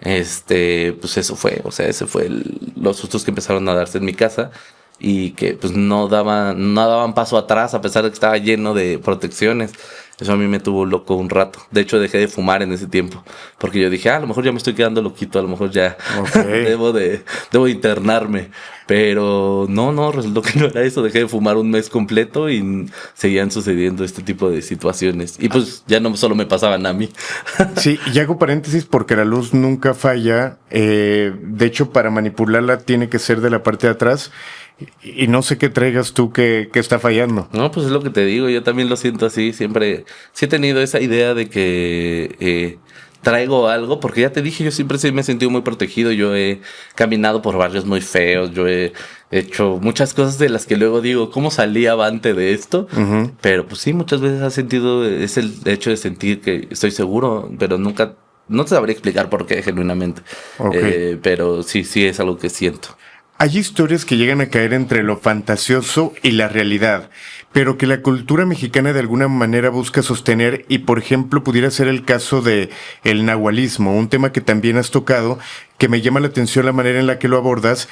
Pues eso fue, o sea, ese fue los sustos que empezaron a darse en mi casa y que pues no daban paso atrás a pesar de que estaba lleno de protecciones. Eso a mí me tuvo loco un rato. De hecho, dejé de fumar en ese tiempo porque yo dije, a lo mejor ya me estoy quedando loquito, a lo mejor ya debo internarme. Pero no, resultó que no era eso. Dejé de fumar un mes completo y seguían sucediendo este tipo de situaciones. Y pues ya no solo me pasaban a mí. Sí, y hago paréntesis porque la luz nunca falla. De hecho, para manipularla tiene que ser de la parte de atrás. Y no sé qué traigas tú que está fallando. No, pues es lo que te digo. Yo también lo siento así. Siempre sí he tenido esa idea de que traigo algo, porque ya te dije, yo siempre sí me he sentido muy protegido, yo he caminado por barrios muy feos, yo he hecho muchas cosas de las que luego digo, ¿cómo salí avante de esto? Pero pues sí, muchas veces has sentido, es el hecho de sentir que estoy seguro, pero nunca, no te sabría explicar por qué, genuinamente. Okay. Pero sí es algo que siento. Hay historias que llegan a caer entre lo fantasioso y la realidad, pero que la cultura mexicana de alguna manera busca sostener y, por ejemplo, pudiera ser el caso de el nahualismo, un tema que también has tocado, que me llama la atención la manera en la que lo abordas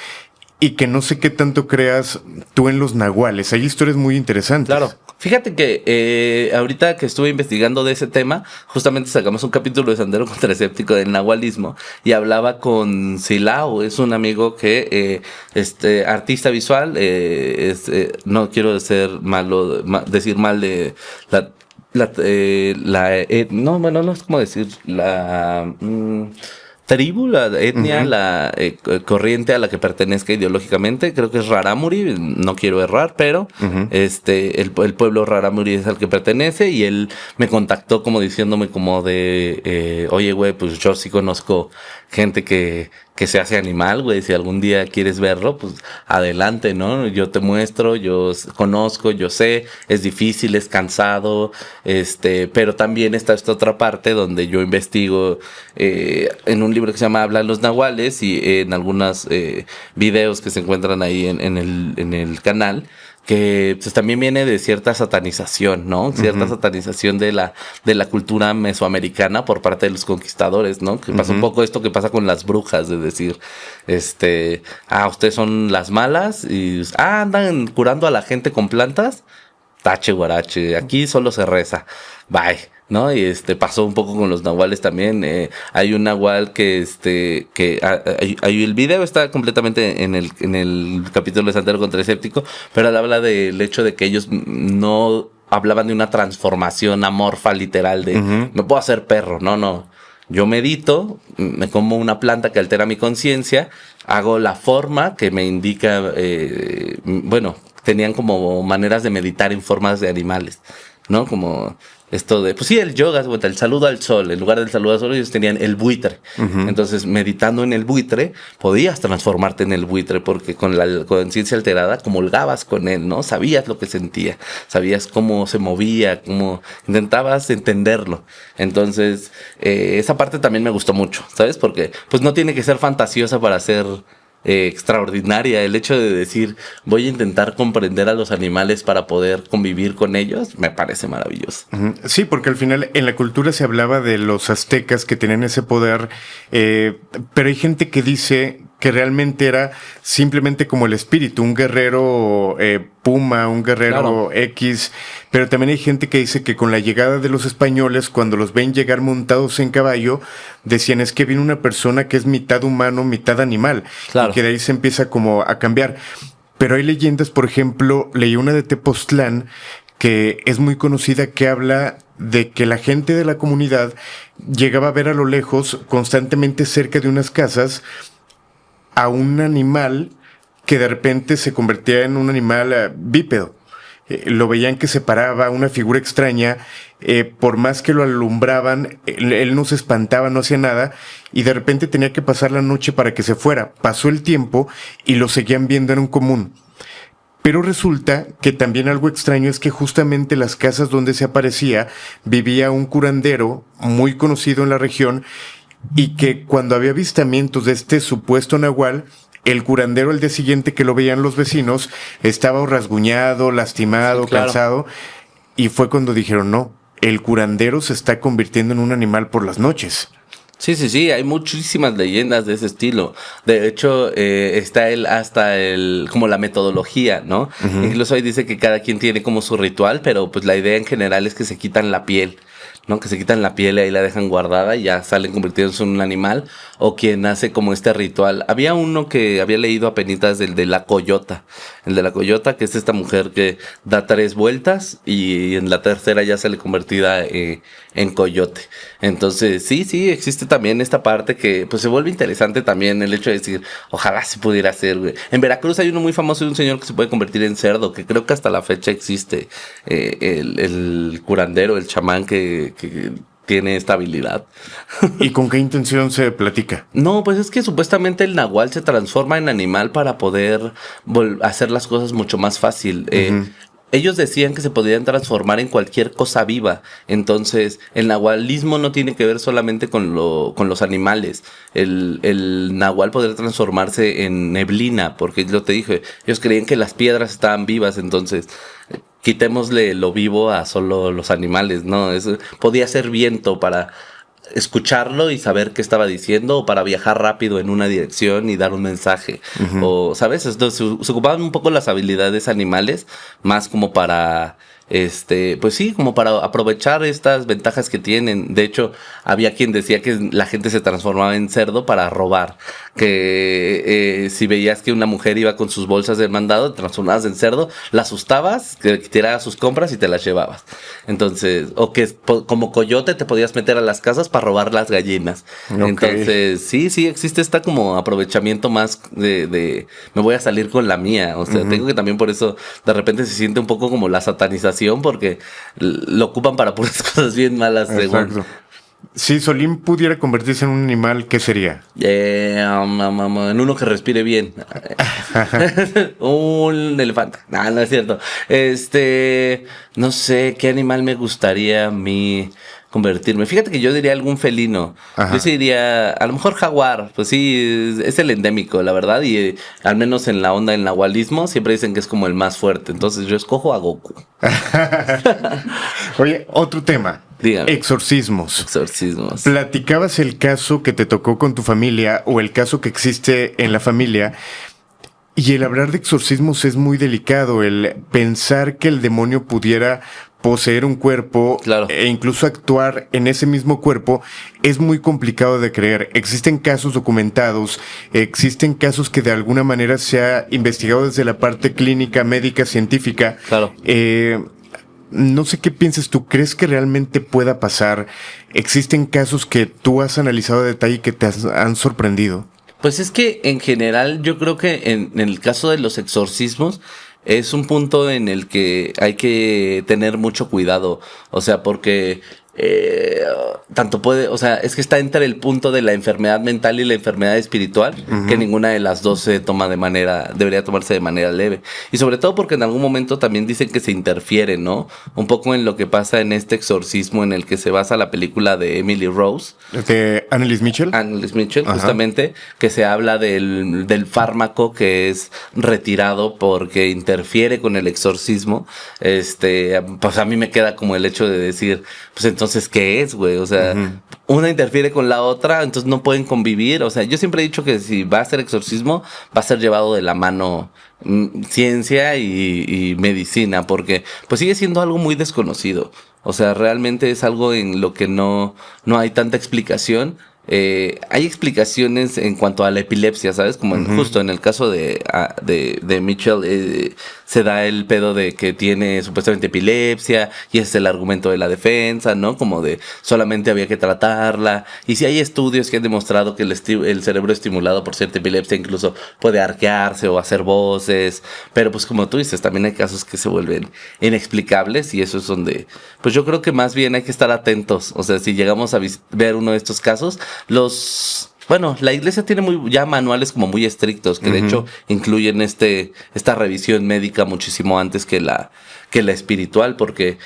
y que no sé qué tanto creas tú en los nahuales. Hay historias muy interesantes. Claro. Fíjate que ahorita que estuve investigando de ese tema, justamente sacamos un capítulo de Sendero Contraescéptico del nahualismo y hablaba con Silao, es un amigo que artista visual, no quiero decir mal de no es como decir la tribu, la etnia, la corriente a la que pertenezca ideológicamente, creo que es Rarámuri, no quiero errar, pero el pueblo Rarámuri es al que pertenece y él me contactó como diciéndome como de, oye güey, pues yo sí conozco gente que se hace animal, güey, si algún día quieres verlo, pues adelante, ¿no? Yo te muestro, yo conozco, yo sé, es difícil, es cansado, pero también está esta otra parte donde yo investigo en un libro que se llama Hablan los Nahuales y en algunos videos que se encuentran ahí en el canal, que pues también viene de cierta satanización, ¿no? Cierta satanización de la cultura mesoamericana por parte de los conquistadores, ¿no? Que pasa un poco esto que pasa con las brujas, de decir, ustedes son las malas y andan curando a la gente con plantas, tache guarache, aquí solo se reza, bye, ¿no? Y pasó un poco con los nahuales también. Hay un nahual que el video está completamente en el capítulo de Sendero Contraescéptico, pero él habla del hecho de que ellos no hablaban de una transformación amorfa literal de me puedo hacer perro, no. Yo medito, me como una planta que altera mi conciencia, hago la forma que me indica, tenían como maneras de meditar en formas de animales, ¿no? Como esto de, pues sí, el yoga, el saludo al sol. En lugar del saludo al sol, ellos tenían el buitre. Entonces, meditando en el buitre, podías transformarte en el buitre, porque con la conciencia alterada comulgabas con él, ¿no? Sabías lo que sentía, sabías cómo se movía, cómo intentabas entenderlo. Entonces, esa parte también me gustó mucho, ¿sabes? Porque, pues no tiene que ser fantasiosa para ser extraordinaria. El hecho de decir voy a intentar comprender a los animales para poder convivir con ellos me parece maravilloso. Sí, porque al final en la cultura se hablaba de los aztecas que tenían ese poder, pero hay gente que dice que realmente era simplemente como el espíritu, un guerrero puma, un guerrero claro. X, pero también hay gente que dice que con la llegada de los españoles, cuando los ven llegar montados en caballo, decían es que viene una persona que es mitad humano, mitad animal, claro. Y que de ahí se empieza como a cambiar. Pero hay leyendas, por ejemplo, leí una de Tepoztlán, que es muy conocida, que habla de que la gente de la comunidad llegaba a ver a lo lejos, constantemente cerca de unas casas, a un animal que de repente se convertía en un animal bípedo. Lo veían que se paraba, una figura extraña, por más que lo alumbraban, él no se espantaba, no hacía nada, y de repente tenía que pasar la noche para que se fuera. Pasó el tiempo y lo seguían viendo en un común. Pero resulta que también algo extraño es que justamente las casas donde se aparecía vivía un curandero muy conocido en la región, y que cuando había avistamientos de este supuesto nahual, el curandero al día siguiente que lo veían los vecinos estaba rasguñado, lastimado, sí, claro. Cansado, y fue cuando dijeron no, el curandero se está convirtiendo en un animal por las noches. Sí, hay muchísimas leyendas de ese estilo. De hecho, está como la metodología, ¿no? Incluso ahí dice que cada quien tiene como su ritual, pero pues la idea en general es que se quitan la piel, ¿no? Que se quitan la piel y ahí la dejan guardada y ya salen convirtiéndose en un animal, o quien hace como este ritual. Había uno que había leído apenitas, el de la coyota. El de la coyota, que es esta mujer que da 3 vueltas y en la tercera ya sale convertida en coyote. Entonces, sí, existe también esta parte que pues se vuelve interesante también, el hecho de decir, ojalá se pudiera hacer, güey. En Veracruz hay uno muy famoso de un señor que se puede convertir en cerdo, que creo que hasta la fecha existe, el curandero, el chamán que tiene esta habilidad. ¿Y con qué intención se platica? No, pues es que supuestamente el nahual se transforma en animal para poder hacer las cosas mucho más fácil. Ellos decían que se podían transformar en cualquier cosa viva. Entonces, el nahualismo no tiene que ver solamente con los animales. El nahual podría transformarse en neblina, porque yo te dije, ellos creían que las piedras estaban vivas, entonces quitémosle lo vivo a solo los animales, ¿no? Podía ser viento para escucharlo y saber qué estaba diciendo, o para viajar rápido en una dirección y dar un mensaje, o, ¿sabes? Entonces, se ocupaban un poco las habilidades animales, más como para, pues sí, como para aprovechar estas ventajas que tienen. De hecho, había quien decía que la gente se transformaba en cerdo para robar, que si veías que una mujer iba con sus bolsas del mandado, te transformabas en cerdo, la asustabas, que tirabas sus compras y te las llevabas. Entonces, o que como coyote te podías meter a las casas para robar las gallinas. Okay. Entonces, sí, existe esta como aprovechamiento más de me voy a salir con la mía. O sea, tengo que también por eso de repente se siente un poco como la satanización, porque lo ocupan para puras cosas bien malas. Exacto. Según. Si Solín pudiera convertirse en un animal, ¿qué sería? En uno que respire bien. Un elefante. No es cierto. No sé qué animal me gustaría a mí convertirme. Fíjate que yo diría algún felino. Ajá. Yo sí diría, a lo mejor jaguar. Pues sí, es el endémico, la verdad. Y al menos en la onda del nahualismo siempre dicen que es como el más fuerte. Entonces yo escojo a Goku. Oye, otro tema. Dígame. Exorcismos. Platicabas el caso que te tocó con tu familia o el caso que existe en la familia. Y el hablar de exorcismos es muy delicado. El pensar que el demonio pudiera poseer un cuerpo, claro, e incluso actuar en ese mismo cuerpo es muy complicado de creer. Existen casos documentados, existen casos que de alguna manera se ha investigado desde la parte clínica, médica, científica. Claro. No sé qué piensas tú, ¿crees que realmente pueda pasar? ¿Existen casos que tú has analizado a detalle y que te han sorprendido? Pues es que en general yo creo que en el caso de los exorcismos es un punto en el que hay que tener mucho cuidado. O sea, porque o sea, es que está entre el punto de la enfermedad mental y la enfermedad espiritual, que ninguna de las dos debería tomarse de manera leve. Y sobre todo porque en algún momento también dicen que se interfiere, ¿no? Un poco en lo que pasa en este exorcismo en el que se basa la película de Emily Rose. ¿De Anneliese Michel? Anneliese Michel, justamente, que se habla del fármaco que es retirado porque interfiere con el exorcismo. Pues a mí me queda como el hecho de decir, pues entonces, ¿qué es, güey? O sea, una interfiere con la otra, entonces no pueden convivir. O sea, yo siempre he dicho que si va a ser exorcismo, va a ser llevado de la mano ciencia y medicina, porque pues sigue siendo algo muy desconocido. O sea, realmente es algo en lo que no hay tanta explicación. Hay explicaciones en cuanto a la epilepsia, ¿sabes? Como justo en el caso de Mitchell, se da el pedo de que tiene supuestamente epilepsia y ese es el argumento de la defensa, ¿no? Como de solamente había que tratarla. Y sí hay estudios que han demostrado que el cerebro estimulado por cierta epilepsia incluso puede arquearse o hacer voces. Pero pues como tú dices, también hay casos que se vuelven inexplicables y eso es donde, pues yo creo que más bien hay que estar atentos. O sea, si llegamos a ver uno de estos casos, la iglesia tiene ya manuales como muy estrictos, que de hecho incluyen esta revisión médica muchísimo antes que la espiritual, porque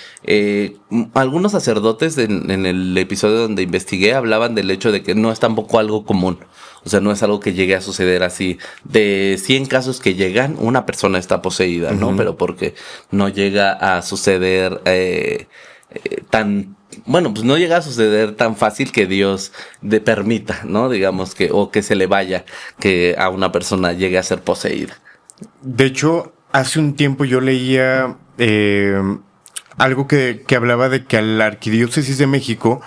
algunos sacerdotes en el episodio donde investigué hablaban del hecho de que no es tampoco algo común. O sea, no es algo que llegue a suceder así. De 100 casos que llegan, una persona está poseída, ¿no? Pero porque no llega a suceder pues no llega a suceder tan fácil que Dios permita, ¿no? Digamos o que se le vaya que a una persona llegue a ser poseída. De hecho, hace un tiempo yo leía algo que hablaba de que a la Arquidiócesis de México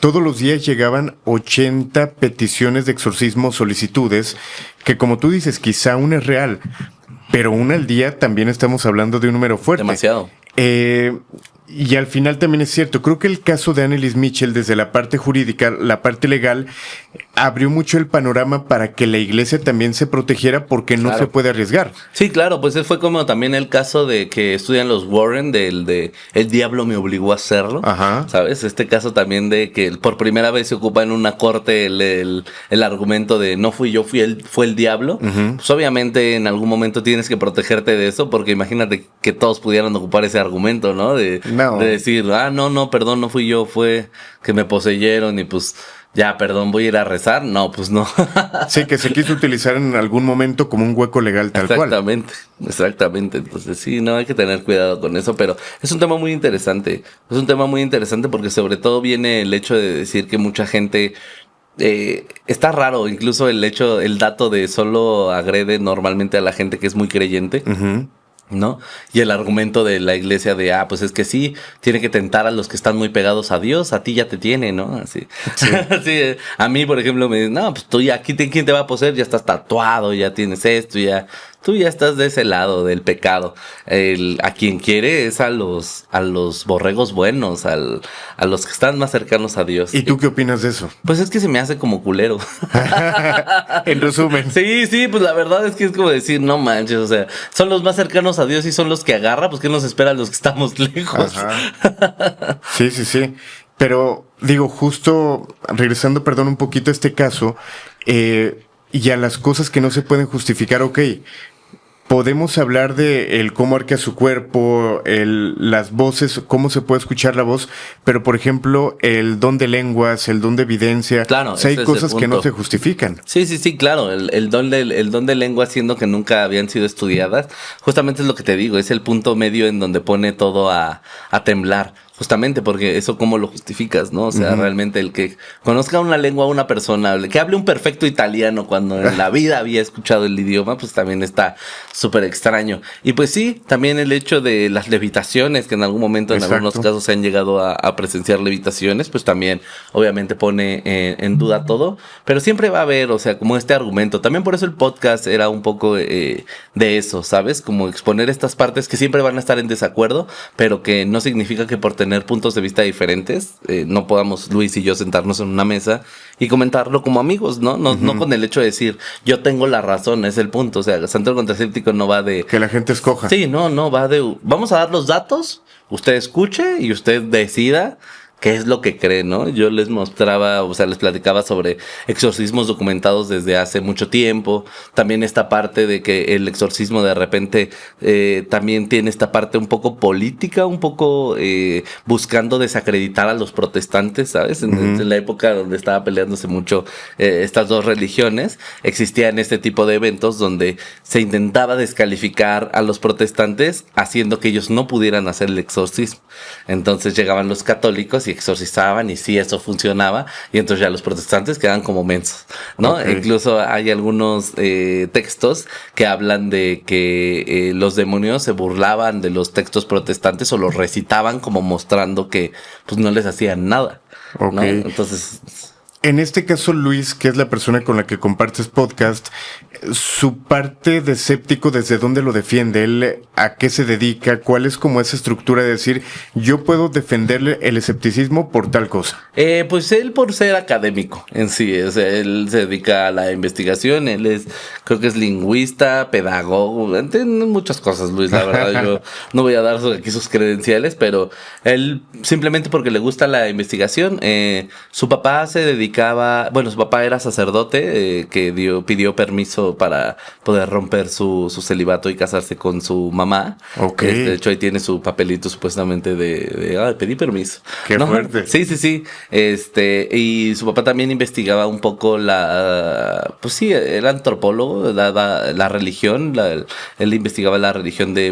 todos los días llegaban 80 peticiones de exorcismo, solicitudes, que como tú dices, quizá una es real, pero una al día también estamos hablando de un número fuerte. Demasiado. Y al final también es cierto, creo que el caso de Anneliese Michel desde la parte jurídica, la parte legal, abrió mucho el panorama para que la iglesia también se protegiera porque no se puede arriesgar. Sí, claro, pues fue como también el caso de que estudian los Warren, de El diablo me obligó a hacerlo. Ajá. ¿Sabes? Este caso también de que por primera vez se ocupa en una corte el argumento de no fui yo, fue el diablo. Pues obviamente en algún momento tienes que protegerte de eso, porque imagínate que todos pudieran ocupar ese argumento, ¿no? De decir, no, perdón, no fui yo, fue que me poseyeron y pues ya, perdón, voy a ir a rezar. No, pues no. Sí, que se quiso utilizar en algún momento como un hueco legal tal cual. Exactamente. Entonces sí, no hay que tener cuidado con eso, pero es un tema muy interesante. Es un tema muy interesante porque sobre todo viene el hecho de decir que mucha gente... está raro, incluso el dato de solo agrede normalmente a la gente que es muy creyente. ¿No? Y el argumento de la iglesia de, pues es que sí, tiene que tentar a los que están muy pegados a Dios, a ti ya te tiene, ¿no? Así. Sí. Sí, a mí, por ejemplo, me dicen, no, pues tú ya, aquí, ¿quién te va a poseer? Ya estás tatuado, ya tienes esto, tú ya estás de ese lado del pecado. A quien quiere es a los borregos buenos, a los que están más cercanos a Dios. ¿Y tú qué opinas de eso? Pues es que se me hace como culero. En resumen. Sí, pues la verdad es que es como decir, no manches, o sea, son los más cercanos a Dios y son los que agarra, pues ¿qué nos espera a los que estamos lejos? Ajá. Sí. Pero digo, justo regresando, perdón, un poquito a este caso, y a las cosas que no se pueden justificar, ok. Podemos hablar de el cómo arquea su cuerpo, las voces, cómo se puede escuchar la voz, pero por ejemplo, el don de lenguas, el don de evidencia, claro, hay cosas que no se justifican. Sí, claro, el don de lenguas, siendo que nunca habían sido estudiadas, justamente es lo que te digo, es el punto medio en donde pone todo a temblar. Justamente porque eso cómo lo justificas, ¿no? O sea, realmente el que conozca una lengua a una persona, que hable un perfecto italiano cuando en la vida había escuchado el idioma, pues también está súper extraño. Y pues sí, también el hecho de las levitaciones, que en algún momento en algunos casos se han llegado a presenciar levitaciones, pues también obviamente pone en duda todo, pero siempre va a haber, o sea, como este argumento. También por eso el podcast era un poco de eso, ¿sabes? Como exponer estas partes que siempre van a estar en desacuerdo, pero que no significa que por tener puntos de vista diferentes, no podamos Luis y yo sentarnos en una mesa y comentarlo como amigos, ¿no? No con el hecho de decir, yo tengo la razón, es el punto. O sea, Santo el Contraséptico no va de... que la gente escoja. Sí, no va de... Vamos a dar los datos, usted escuche y usted decida qué es lo que cree, ¿no? Yo les mostraba, o sea, les platicaba sobre exorcismos documentados desde hace mucho tiempo. También esta parte de que el exorcismo de repente también tiene esta parte un poco política, un poco buscando desacreditar a los protestantes, ¿sabes? En la época donde estaba peleándose mucho estas dos religiones, existían este tipo de eventos donde se intentaba descalificar a los protestantes haciendo que ellos no pudieran hacer el exorcismo. Entonces llegaban los católicos y exorcizaban, y sí, eso funcionaba, y entonces ya los protestantes quedan como mensos, ¿no? Okay. Incluso hay algunos textos que hablan de que los demonios se burlaban de los textos protestantes o los recitaban como mostrando que pues no les hacían nada, ¿no? Entonces... En este caso, Luis, que es la persona con la que compartes podcast, su parte de escéptico, ¿desde dónde lo defiende? ¿Él a qué se dedica? ¿Cuál es como esa estructura de decir, yo puedo defenderle el escepticismo por tal cosa? Pues él por ser académico en sí, o sea, él se dedica a la investigación, creo que es lingüista, pedagogo, entiende muchas cosas, Luis, la verdad. Yo no voy a dar aquí sus credenciales, pero él simplemente porque le gusta la investigación. Su papá se dedicaba, bueno, su papá era sacerdote, que pidió permiso para poder romper su celibato y casarse con su mamá. Okay. De hecho, ahí tiene su papelito supuestamente de pedí permiso. Qué fuerte. Sí. Y su papá también investigaba un poco pues sí, era antropólogo, la religión, él investigaba la religión de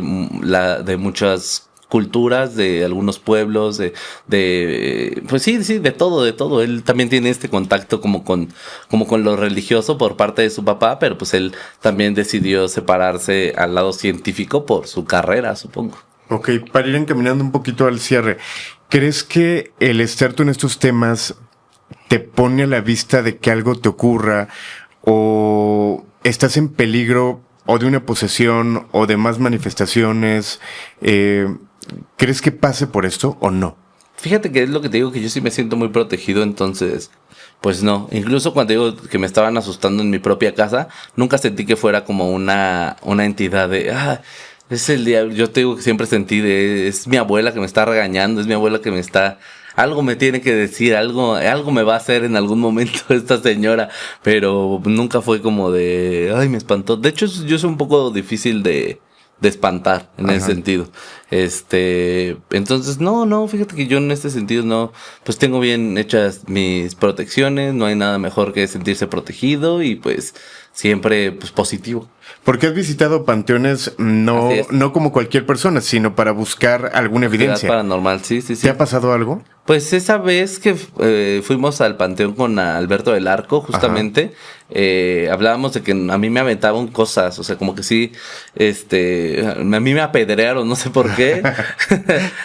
muchas culturas, de algunos pueblos, pues sí, de todo. Él también tiene este contacto como con lo religioso por parte de su papá, pero pues él también decidió separarse al lado científico por su carrera, supongo. Ok, para ir encaminando un poquito al cierre, ¿crees que el estar tú en estos temas te pone a la vista de que algo te ocurra o estás en peligro o de una posesión o de más manifestaciones? ¿Crees que pase por esto o no? Fíjate que es lo que te digo, que yo sí me siento muy protegido, entonces pues no. Incluso cuando digo que me estaban asustando en mi propia casa, nunca sentí que fuera como una entidad de, es el diablo. Yo te digo que siempre sentí es mi abuela que me está regañando, es mi abuela que me está... Algo me tiene que decir, algo me va a hacer en algún momento esta señora, pero nunca fue como de, ay, me espantó. De hecho, yo soy un poco difícil de espantar en ese sentido. Entonces, no, fíjate que yo en este sentido no, pues tengo bien hechas mis protecciones, no hay nada mejor que sentirse protegido y pues siempre pues positivo. Porque has visitado panteones no como cualquier persona, sino para buscar alguna evidencia. Paranormal, sí. ¿Te ha pasado algo? Pues esa vez que fuimos al panteón con Alberto del Arco, justamente, hablábamos de que a mí me aventaban cosas, o sea, como que sí, a mí me apedrearon, no sé por qué.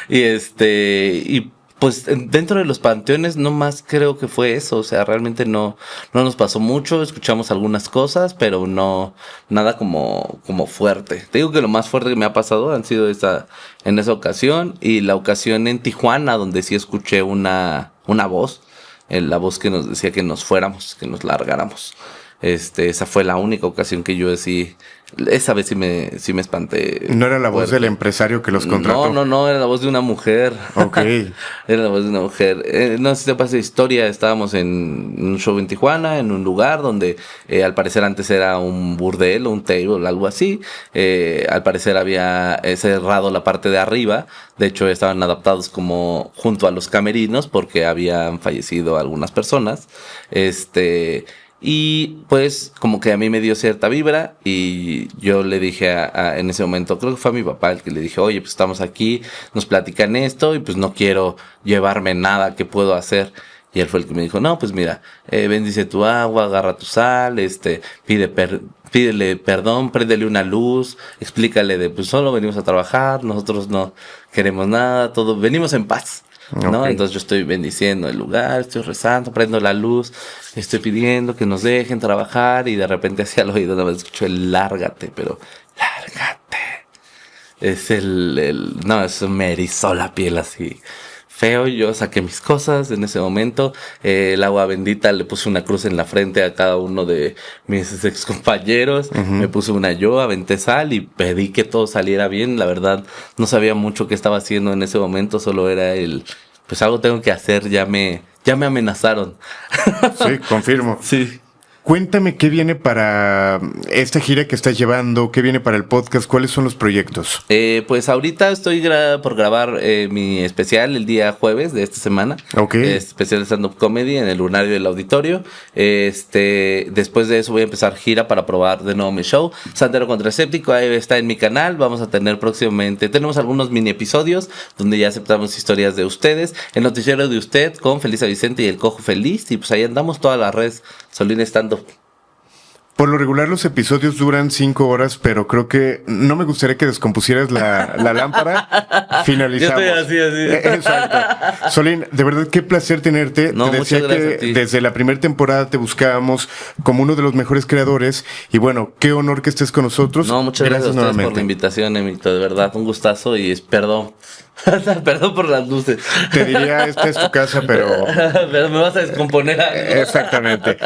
y pues dentro de los panteones no más creo que fue eso, o sea, realmente no nos pasó mucho, escuchamos algunas cosas, pero no, nada como fuerte. Te digo que lo más fuerte que me ha pasado han sido en esa ocasión y la ocasión en Tijuana, donde sí escuché una voz, la voz que nos decía que nos fuéramos, que nos largáramos. Esa fue la única ocasión que yo sí, esa vez sí me espanté. ¿No era la voz del empresario que los contrató? No, era la voz de una mujer. Ok. Era la voz de una mujer. No sé si te pasa historia, estábamos en un show en Tijuana, en un lugar donde al parecer antes era un burdel o un table, algo así. Al parecer había cerrado la parte de arriba. De hecho, estaban adaptados como junto a los camerinos porque habían fallecido algunas personas. Y pues como que a mí me dio cierta vibra y yo le dije en ese momento, creo que fue a mi papá el que le dije, oye, pues estamos aquí, nos platican esto y pues no quiero llevarme nada, ¿qué puedo hacer? Y él fue el que me dijo, no, pues mira, bendice tu agua, agarra tu sal, pídele perdón, préndele una luz, explícale pues solo venimos a trabajar, nosotros no queremos nada, todo, venimos en paz. ¿No? Okay. Entonces yo estoy bendiciendo el lugar, estoy rezando, prendo la luz, estoy pidiendo que nos dejen trabajar y de repente hacia el oído nada más escucho el lárgate, pero lárgate. Es eso me erizó la piel así feo. Yo saqué mis cosas en ese momento, el agua bendita, le puse una cruz en la frente a cada uno de mis ex compañeros, me puse una yo, aventé sal y pedí que todo saliera bien. La verdad no sabía mucho qué estaba haciendo en ese momento, solo era pues algo tengo que hacer, ya me amenazaron. Sí, confirmo. Sí. Cuéntame qué viene para esta gira que estás llevando, qué viene para el podcast, cuáles son los proyectos. Pues ahorita estoy por grabar mi especial el día jueves de esta semana. Ok. Especial de stand-up comedy en el Lunario del Auditorio. Después de eso voy a empezar gira para probar de nuevo mi show. Sandero Contraséptico, ahí está en mi canal. Vamos a tener próximamente, tenemos algunos mini episodios donde ya aceptamos historias de ustedes. El noticiero de usted con Felisa Vicente y el Cojo Feliz. Y pues ahí andamos todas las redes. Solín Stand-up. Por lo regular los episodios duran 5 horas, pero creo que no me gustaría que descompusieras la lámpara. Finalizamos. Yo estoy así. Exacto. Solín, de verdad qué placer tenerte. No, te decía que desde la primera temporada te buscábamos como uno de los mejores creadores y bueno, qué honor que estés con nosotros. No, muchas gracias a ustedes por la invitación, Emilio. De verdad, un gustazo y perdón. Perdón por las luces. Te diría, esta es tu casa, pero me vas a descomponer. Exactamente.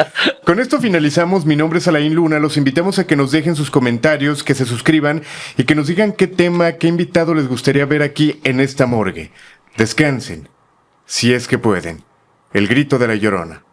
Con esto finalizamos. Mi nombre es Alain Luna. Los invitamos a que nos dejen sus comentarios, que se suscriban y que nos digan qué tema, qué invitado les gustaría ver aquí en esta morgue. Descansen, si es que pueden. El grito de la Llorona.